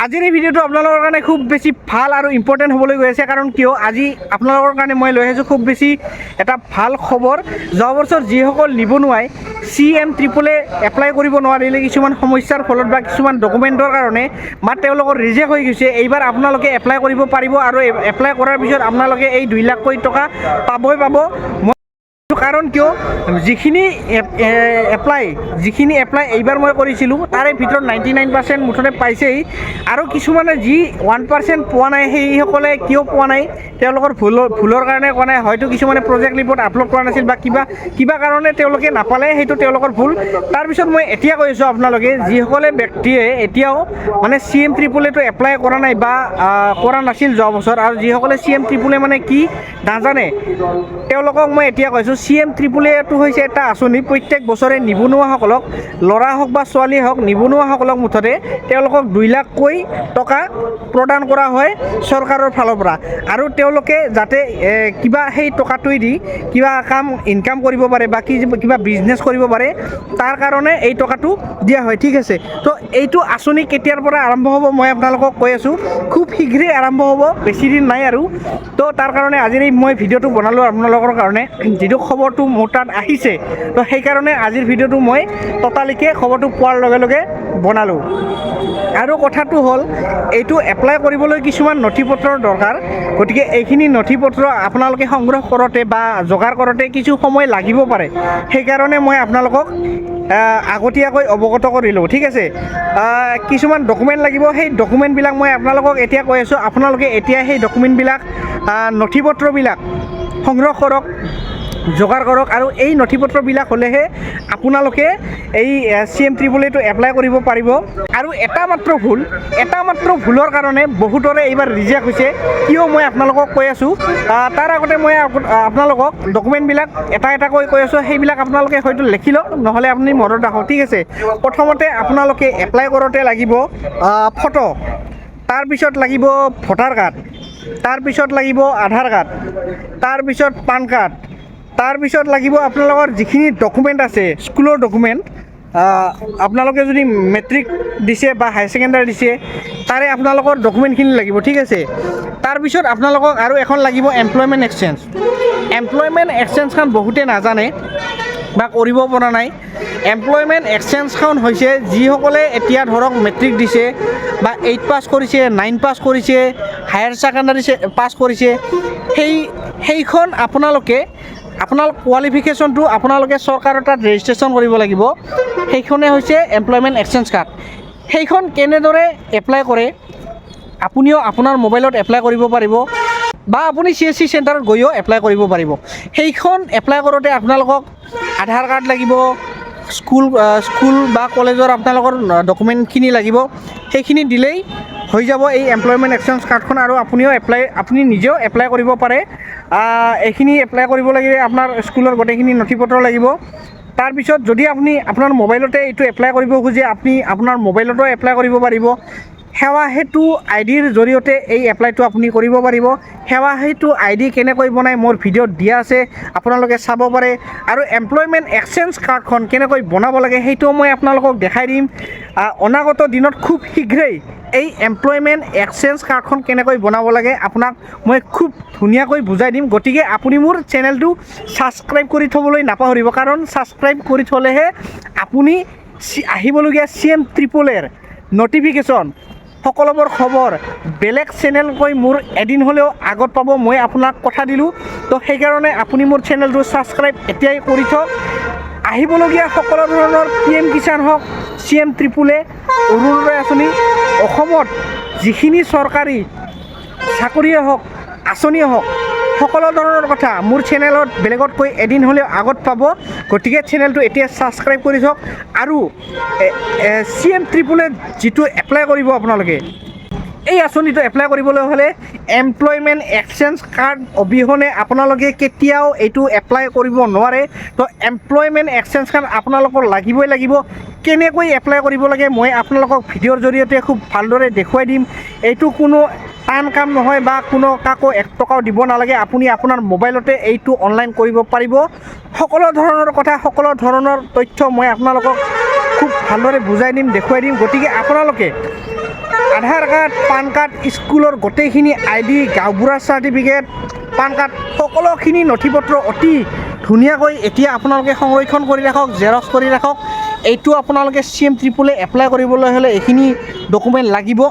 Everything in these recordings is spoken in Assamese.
আজিৰ এই ভিডিঅ'টো আপোনালোকৰ কাৰণে খুব বেছি ভাল আৰু ইম্পৰ্টেণ্ট হ'বলৈ গৈ আছে কাৰণ কিয় আজি আপোনালোকৰ কাৰণে মই লৈ আহিছোঁ খুব বেছি এটা ভাল খবৰ। যোৱা বছৰ যিসকল নিবনুৱাই CM-triple এপ্লাই কৰিব নোৱাৰিলে কিছুমান সমস্যাৰ ফলত বা কিছুমান ডকুমেণ্টৰ কাৰণে বা তেওঁলোকৰ ৰিজেক্ট হৈ গৈছে, এইবাৰ আপোনালোকে এপ্লাই কৰিব পাৰিব আৰু এপ্লাই কৰাৰ পিছত আপোনালোকে এই 2 লাখ টকা পাবই পাব। কাৰণ কিয় যিখিনি এপ্লাই এইবাৰ মই কৰিছিলোঁ তাৰে ভিতৰত 99% মুঠতে পাইছেই আৰু কিছুমানে যি 1% পোৱা নাই সেইসকলে কিয় পোৱা নাই তেওঁলোকৰ ভুলৰ কাৰণে কোৱা নাই, হয়তো কিছুমানে প্ৰজেক্ট ৰিপৰ্ট আপলোড কৰা নাছিল বা কিবা কাৰণে তেওঁলোকে নাপালে, সেইটো তেওঁলোকৰ ভুল। তাৰপিছত মই এতিয়া কৈ আছোঁ আপোনালোকে যিসকলে ব্যক্তিয়ে এতিয়াও মানে CM-triple এপ্লাই কৰা নাই বা কৰা নাছিল যোৱা বছৰ আৰু যিসকলে CM-triple মানে কি নাজানে তেওঁলোকক মই এতিয়া কৈছোঁ CM-triple হৈছে এটা আঁচনি। প্ৰত্যেক বছৰে নিবনুৱাসকলক ল'ৰা হওক বা ছোৱালী হওক নিবনুৱাসকলক মুঠতে তেওঁলোকক 2 লাখ টকা প্ৰদান কৰা হয় চৰকাৰৰ ফালৰ পৰা আৰু তেওঁলোকে যাতে কিবা সেই টকাটোৱেদি কিবা ইনকাম কৰিব পাৰে বা কিবা বিজনেছ কৰিব পাৰে তাৰ কাৰণে এই টকাটো দিয়া হয়, ঠিক আছে। তো এইটো আঁচনি কেতিয়াৰ পৰা আৰম্ভ হ'ব মই আপোনালোকক কৈ আছোঁ, খুব শীঘ্ৰেই আৰম্ভ হ'ব, বেছি দিন নাই আৰু। তো তাৰ কাৰণে আজিৰ এই মই ভিডিঅ'টো বনালোঁ আপোনালোকৰ কাৰণে, যিটো খবৰটো মোৰ তাত আহিছে তো সেইকাৰণে আজিৰ ভিডিঅ'টো মই ততালিকে খবৰটো পোৱাৰ লগে লগে বনালোঁ। আৰু কথাটো হ'ল এইটো এপ্লাই কৰিবলৈ কিছুমান নথি পত্ৰৰ দৰকাৰ, গতিকে এইখিনি নথি পত্ৰ আপোনালোকে সংগ্ৰহ কৰোঁতে বা যোগাৰ কৰোঁতে কিছু সময় লাগিব পাৰে, সেইকাৰণে মই আপোনালোকক আগতীয়াকৈ অৱগত কৰিলোঁ, ঠিক আছে। কিছুমান ডকুমেণ্ট লাগিব, সেই ডকুমেণ্টবিলাক মই আপোনালোকক এতিয়া কৈ আছোঁ। আপোনালোকে এতিয়া সেই ডকুমেণ্টবিলাক নথি পত্ৰবিলাক সংগ্ৰহ কৰক, যোগাৰ কৰক আৰু এই নথি পত্ৰবিলাক হ'লেহে আপোনালোকে এই CM-triple এপ্লাই কৰিব পাৰিব। আৰু এটা মাত্ৰ ভুলৰ কাৰণে বহুতৰে এইবাৰ ৰিজেক্ট হৈছে, কিয় মই আপোনালোকক কৈ আছোঁ। তাৰ আগতে মই আপোনালোকক ডকুমেণ্টবিলাক এটাকৈ কৈ আছোঁ, সেইবিলাক আপোনালোকে হয়তো লিখি লওক, নহ'লে আপুনি মনত ৰাখক, ঠিক আছে। প্ৰথমতে আপোনালোকে এপ্লাই কৰোঁতে লাগিব ফটো, তাৰপিছত লাগিব ভোটাৰ কাৰ্ড, তাৰপিছত লাগিব আধাৰ কাৰ্ড, তাৰপিছত পান কাৰ্ড, তাৰপিছত লাগিব আপোনালোকৰ যিখিনি ডকুমেণ্ট আছে স্কুলৰ ডকুমেণ্ট, আপোনালোকে যদি মেট্ৰিক দিছে বা হায়াৰ ছেকেণ্ডাৰী দিছে তাৰে আপোনালোকৰ ডকুমেণ্টখিনি লাগিব, ঠিক আছে। তাৰপিছত আপোনালোকক আৰু এখন লাগিব এমপ্লয়মেণ্ট এক্সচেঞ্জখন বহুতে নাজানে বা কৰিব পৰা নাই। এমপ্লয়মেণ্ট এক্সচেঞ্জখন হৈছে যিসকলে এতিয়া ধৰক মেট্ৰিক দিছে বা 8 পাছ কৰিছে, 9 পাছ কৰিছে, হায়াৰ ছেকেণ্ডাৰী পাছ কৰিছে, সেইখন আপোনাৰ কোৱালিফিকেশ্যনটো আপোনালোকে চৰকাৰৰ তাত ৰেজিষ্ট্ৰেশ্যন কৰিব লাগিব, সেইখনে হৈছে এমপ্লয়মেণ্ট এক্সচেঞ্জ কাৰ্ড। সেইখন কেনেদৰে এপ্লাই কৰে আপুনিও আপোনাৰ মোবাইলত এপ্লাই কৰিব পাৰিব বা আপুনি CSC চেণ্টাৰত গৈও এপ্লাই কৰিব পাৰিব। সেইখন এপ্লাই কৰোঁতে আপোনালোকক আধাৰ কাৰ্ড লাগিব, স্কুল বা কলেজৰ আপোনালোকৰ ডকুমেণ্টখিনি লাগিব, সেইখিনি দিলেই হৈ যাব এই এমপ্লয়মেণ্ট এক্সচেঞ্জ কাৰ্ডখন আৰু আপুনি নিজেও এপ্লাই কৰিব পাৰে। এইখিনি এপ্লাই কৰিব লাগিলে আপোনাৰ স্কুলৰ গোটেইখিনি নথি পত্ৰ লাগিব। তাৰপিছত যদি আপুনি আপোনাৰ মোবাইলতে এইটো এপ্লাই কৰিব খোজে আপুনি আপোনাৰ মোবাইলতো এপ্লাই কৰিব পাৰিব। সেৱা সেতু ID-ৰ জৰিয়তে এই এপ্লাইটো আপুনি কৰিব পাৰিব। সেৱা সেতু ID কেনেকৈ বনায় মোৰ ভিডিঅ'ত দিয়া আছে, আপোনালোকে চাব পাৰে। আৰু এমপ্লয়মেণ্ট এক্সচেঞ্জ কাৰ্ডখন কেনেকৈ বনাব লাগে সেইটোও মই আপোনালোকক দেখাই দিম অনাগত দিনত। খুব শীঘ্ৰেই এই এমপ্লয়মেণ্ট এক্সচেঞ্জ কাৰ্ডখন কেনেকৈ বনাব লাগে আপোনাক মই খুব ধুনীয়াকৈ বুজাই দিম। গতিকে আপুনি মোৰ চেনেলটো ছাবস্ক্ৰাইব কৰি থ'বলৈ নাপাহৰিব, কাৰণ ছাবস্ক্ৰাইব কৰি থ'লেহে আপুনি আহিবলগীয়া CM-triple নটিফিকেশ্যন সকলোবোৰ খবৰ বেলেগ চেনেলকৈ মোৰ এদিন হ'লেও আগত পাব, মই আপোনাক কথা দিলোঁ। তো সেইকাৰণে আপুনি মোৰ চেনেলটো ছাবস্ক্ৰাইব এতিয়াই কৰি থওক। আহিবলগীয়া সকলো ধৰণৰ PM কিষাণ হওক, CM-triple, অৰুণোদয় আঁচনি, অসমত যিখিনি চৰকাৰী চাকৰিয়ে হওক আঁচনিয়ে হওক সকলো ধৰণৰ কথা মোৰ চেনেলত বেলেগতকৈ এদিন হ'লেও আগত পাব। গতিকে চেনেলটো এতিয়া ছাবস্ক্ৰাইব কৰি থওক। আৰু CM-triple যিটো এপ্লাই কৰিব আপোনালোকে, এই আঁচনিটো এপ্লাই কৰিবলৈ হ'লে এমপ্লয়মেণ্ট এক্সচেঞ্জ কাৰ্ড অবিহনে আপোনালোকে কেতিয়াও এইটো এপ্লাই কৰিব নোৱাৰে। তো এমপ্লয়মেণ্ট এক্সচেঞ্জ কাৰ্ড আপোনালোকৰ লাগিবই লাগিব। কেনেকৈ এপ্লাই কৰিব লাগে মই আপোনালোকক ভিডিঅ'ৰ জৰিয়তে খুব ভালদৰে দেখুৱাই দিম। এইটো কোনো টান কাম নহয় বা কাকো 1 টকাও দিব নালাগে, আপুনি আপোনাৰ মোবাইলতে এইটো অনলাইন কৰিব পাৰিব। সকলো ধৰণৰ কথা, সকলো ধৰণৰ তথ্য মই আপোনালোকক খুব ভালদৰে বুজাই দিম, দেখুৱাই দিম। গতিকে আপোনালোকে আধাৰ কাৰ্ড পান কাৰ্ড স্কুলৰ গোটেইখিনি ID গাঁওবুঢ়াৰ চাৰ্টিফিকেট পান কাৰ্ড সকলোখিনি নথি পত্ৰ অতি ধুনীয়াকৈ এতিয়া আপোনালোকে সংৰক্ষণ কৰি ৰাখক জেৰক্স কৰি ৰাখক এইটো আপোনালোকে CM ট্ৰিপলে এপ্লাই কৰিবলৈ হ'লে এইখিনি ডকুমেণ্ট লাগিব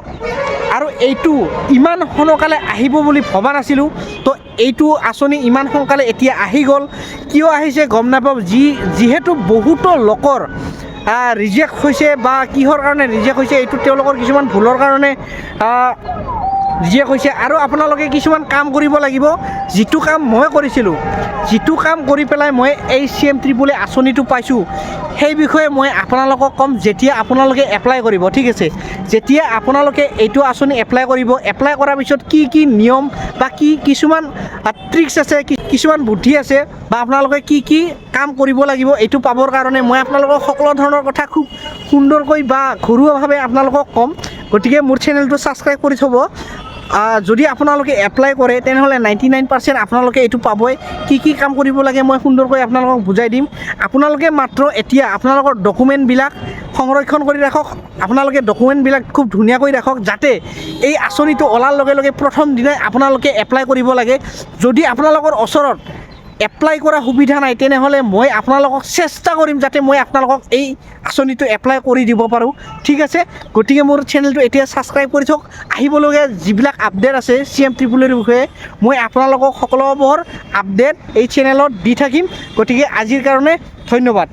আৰু এইটো ইমান সোনকালে আহিব বুলি ভবা নাছিলোঁ তো এইটো আঁচনি ইমান সোনকালে এতিয়া আহি গ'ল কিয় আহিছে গম নাপাওঁ যিহেতু বহুতো লোকৰ ৰিজেক্ট হৈছে বা কিহৰ কাৰণে ৰিজেক্ট হৈছে এইটো তেওঁলোকৰ কিছুমান ভুলৰ কাৰণে ৰিজেক্ট হৈছে আৰু আপোনালোকে কিছুমান কাম কৰিব লাগিব যিটো কাম মই কৰিছিলোঁ যিটো কাম কৰি পেলাই মই এই CM ট্ৰিপলে আঁচনিটো পাইছোঁ সেই বিষয়ে মই আপোনালোকক ক'ম যেতিয়া আপোনালোকে এপ্লাই কৰিব ঠিক আছে যেতিয়া আপোনালোকে এইটো আঁচনি এপ্লাই কৰিব এপ্লাই কৰাৰ পিছত কি নিয়ম বা কিছুমান ট্ৰিক্স আছে কিছুমান বুদ্ধি আছে বা আপোনালোকে কি কাম কৰিব লাগিব এইটো পাবৰ কাৰণে মই আপোনালোকক সকলো ধৰণৰ কথা খুব সুন্দৰকৈ বা ঘৰুৱাভাৱে আপোনালোকক ক'ম গতিকে মোৰ চেনেলটো ছাবস্ক্ৰাইব কৰি থ'ব যদি আপোনালোকে এপ্লাই কৰে তেনেহ'লে 99% আপোনালোকে এইটো পাবই কি কাম কৰিব লাগে মই সুন্দৰকৈ আপোনালোকক বুজাই দিম আপোনালোকে মাত্ৰ এতিয়া আপোনালোকৰ ডকুমেণ্টবিলাক সংৰক্ষণ কৰি ৰাখক আপোনালোকে ডকুমেণ্টবিলাক খুব ধুনীয়াকৈ ৰাখক যাতে এই আঁচনিটো ওলাৰ লগে লগে প্ৰথম দিনাই আপোনালোকে এপ্লাই কৰিব লাগে যদি আপোনালোকৰ ওচৰত এপ্লাই কৰা সুবিধা নাই তেনেহ'লে মই আপোনালোকক চেষ্টা কৰিম যাতে মই আপোনালোকক এই আঁচনিটো এপ্লাই কৰি দিব পাৰোঁ ঠিক আছে গতিকে মোৰ চেনেলটো এতিয়া ছাবস্ক্ৰাইব কৰি থওক আহিবলগীয়া যিবিলাক আপডেট আছে CM ট্ৰিপলৰ বিষয়ে মই আপোনালোকক সকলোবোৰ আপডেট এই চেনেলত দি থাকিম গতিকে আজিৰ কাৰণে ধন্যবাদ